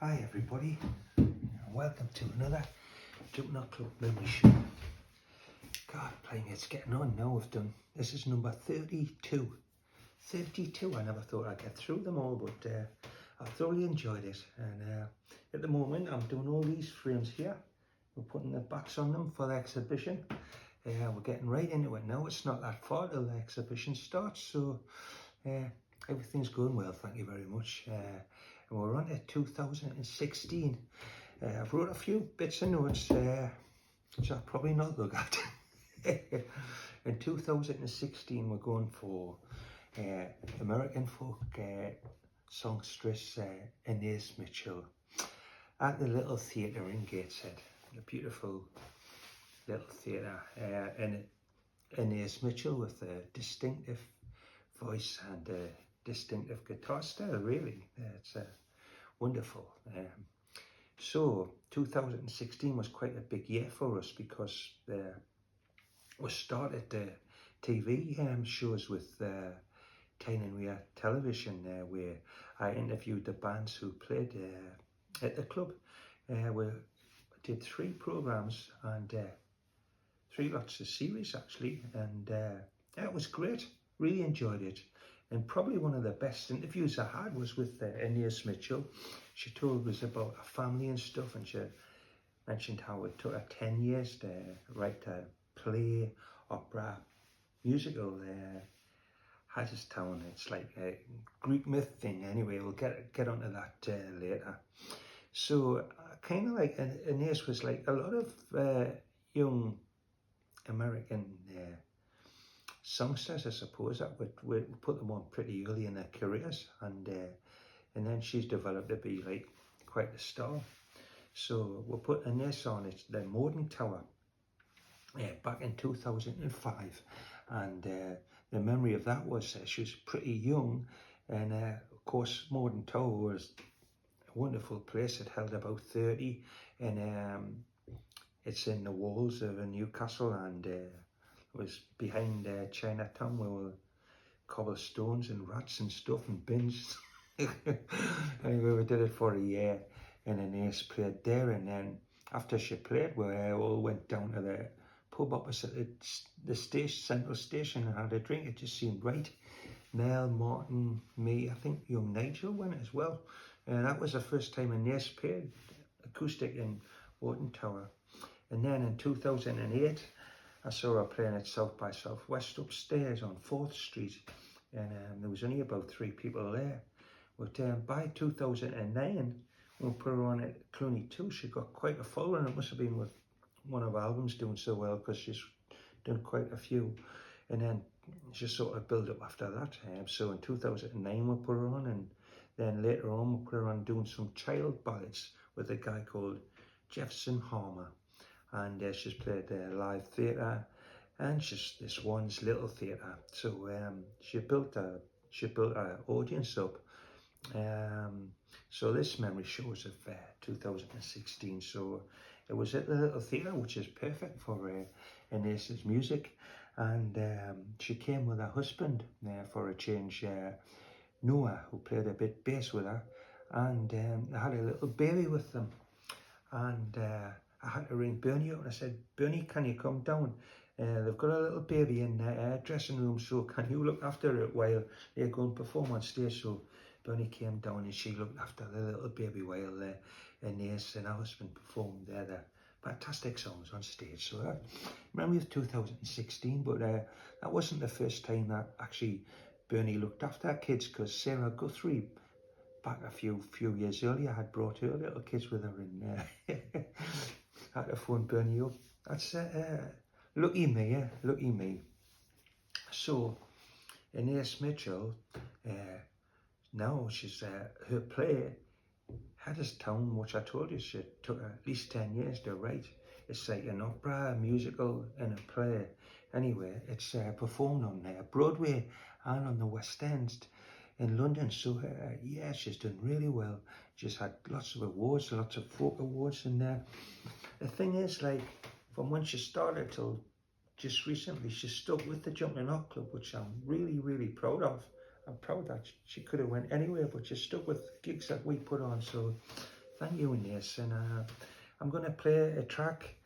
Hi everybody, and welcome to another Jumpin Hot Club Memories Show. God, playing it's getting on now. This is number 32. 32, I never thought I'd get through them all, but I thoroughly enjoyed it. And at the moment, I'm doing all these frames here. We're putting the backs on them for the exhibition. We're getting right into it now. It's not that far till the exhibition starts, so everything's going well, thank you very much. And we're on to 2016. I've wrote a few bits of notes which I'll probably not look at. In 2016 we're going for American folk songstress Inez Mitchell at the little theatre in Gateshead, a beautiful little theatre, and Inez Mitchell with a distinctive voice and a distinctive guitar style, really. It's wonderful. So 2016 was quite a big year for us because we started the TV shows with Tyne and Weir Television, where I interviewed the bands who played at the club. We did 3 programs and 3 lots of series actually, and it was great. Really enjoyed it. And probably one of the best interviews I had was with Inez Mitchell. She told us about her family and stuff, and she mentioned how it took her 10 years to write a play, opera, musical, Hadestown. It's like a Greek myth thing. Anyway, we'll get onto that later. So kind of like Inez was like a lot of young American songsters, I suppose, that would put them on pretty early in their careers, and then she's developed to be like quite a star. So we'll put Inez on it, the Morden Tower, back in 2005, and the memory of that was she was pretty young, and of course Morden Tower was a wonderful place. It held about 30, and it's in the walls of Newcastle, and was behind Chinatown, where were cobblestones and rats and stuff and bins. Anyway, we did it for a year, and Inez played there, and then after she played, we all went down to the pub opposite the station, central station, and had a drink. It just seemed right. Nell, Martin, me, I think young Nigel went as well, and that was the first time Inez played acoustic in Morden Tower. And then in 2008 I saw her playing at South by Southwest upstairs on 4th Street, and there was only about 3 people there. But by 2009, when we put her on at Clooney 2, she got quite a following. It must have been with one of her albums doing so well, because she's done quite a few. And then she sort of built up after that. So in 2009 we put her on, and then later on we put her on doing some child ballads with a guy called Jefferson Harmer. And she's played live theatre, and she's this one's little theatre. So she built her audience up. So this memory shows of 2016. So it was at the little theatre, which is perfect for Inez's music. And she came with her husband for a change, Noah, who played a bit bass with her, and they had a little baby with them. And I had to ring Bernie up, and I said, Bernie, can you come down? They've got a little baby in their dressing room, so can you look after it while they go and perform on stage? So Bernie came down, and she looked after the little baby while Inez and her husband performed their fantastic songs on stage. So that memory of 2016, but that wasn't the first time that actually Bernie looked after her kids, because Sarah Guthrie, back a few years earlier, had brought her little kids with her, and had to phone Bernie up. That's lucky me, lucky me. So Inez Mitchell, now she's her play Hadestown, which I told you she took at least 10 years to write. It's like an opera, a musical, and a play. Anyway, it's performed on Broadway and on the West End in London. So yeah, she's done really well. She's had lots of awards, lots of folk awards, and the thing is, like, from when she started till just recently, she stuck with the Jumpin Hot Club, which I'm really proud of. I'm proud that she could have went anywhere, but she stuck with gigs that we put on. So thank you, Inez. And I'm going to play a track,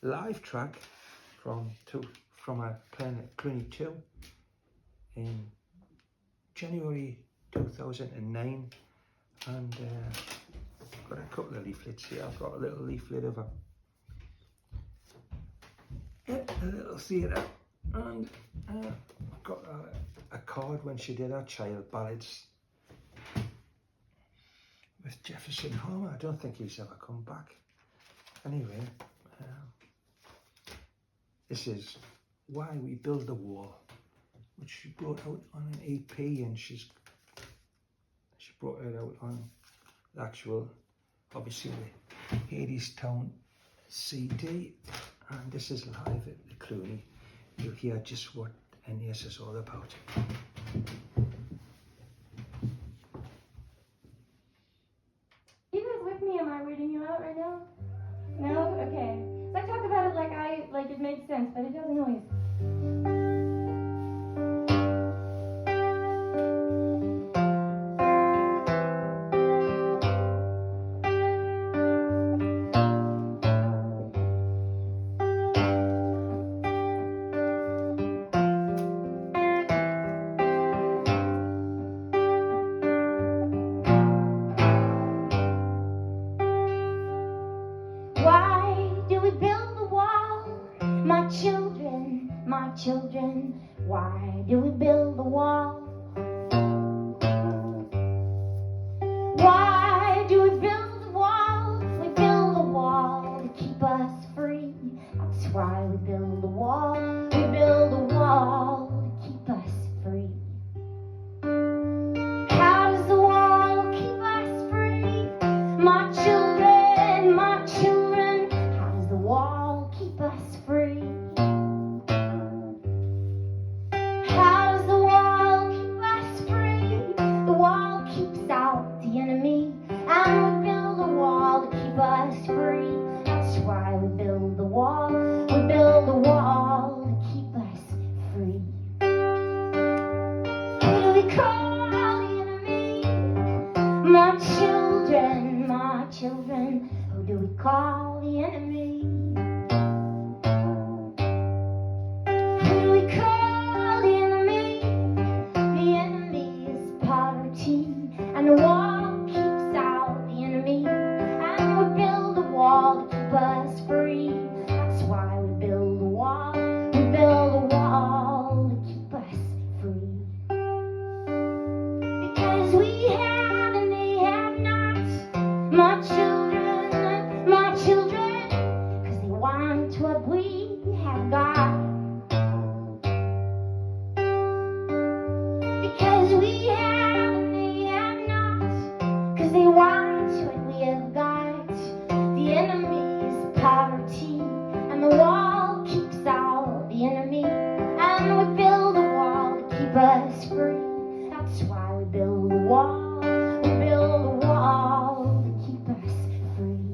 live track from playing at Cluny 2 in January 2009, and I've got a couple of leaflets here. I've got a little leaflet of a little theatre, and I've got a card when she did her child ballads with Jefferson Homer. I don't think he's ever come back. Anyway, this is Why We Build the Wall, which she brought out on an EP, and she brought it out on the actual, obviously, the Hadestown CD, and this is live at the Cluny. You'll hear just what Inez is all about. You guys with me? Am I reading you out right now? No? Okay. So I talk about it like it makes sense, but it doesn't always. My children, why do we build the wall? Why do we build the wall? We build the wall to keep us free. That's why we build the wall. We build the wall to keep us free. How does the wall keep us free? My children, how does the wall keep us free? My children, who do we call the enemy? Who do we call the enemy? The enemy is poverty, and the wall keeps out the enemy. And we build a wall to keep us free. That's why we build a wall. We build a wall to keep us free. Because we have and they have not. My children, cause they want what we have got. Because we have and they have not, cause they want what we have got. The enemy is poverty, and the wall keeps out the enemy. And we build a wall to keep us free. That's why we build a wall. We build a wall to keep us free.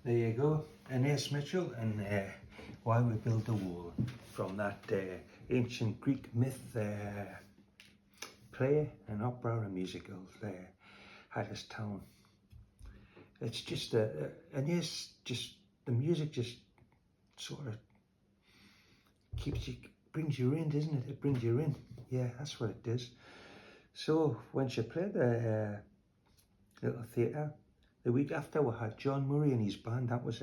There you go, Inez Mitchell, and Why We Build the Wall, from that ancient Greek myth play and opera and musical, Hadestown. It's just Inez, just the music just sort of brings you in, doesn't it? It brings you in. Yeah, that's what it does. So when she played the little theatre, the week after we had John Murray and his band. That was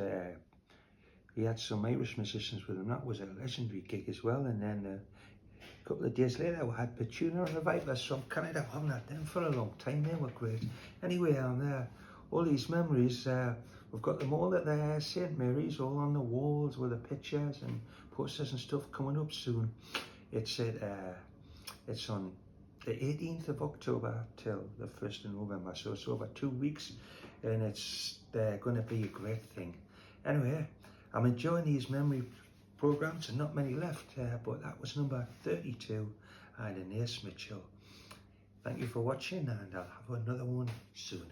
he had some Irish musicians with him. That was a legendary gig as well. And then a couple of days later we had Petuna and the Vipers from Canada. I haven't had them for a long time. They were great. Anyway, all these memories, we've got them all at the St Mary's, all on the walls with the pictures and posters and stuff coming up soon. It's on the 18th of October till the 1st of November, so it's over 2 weeks, and it's going to be a great thing. Anyway, I'm enjoying these memory programs, and not many left, but that was number 32, and Inez Mitchell. Thank you for watching, and I'll have another one soon.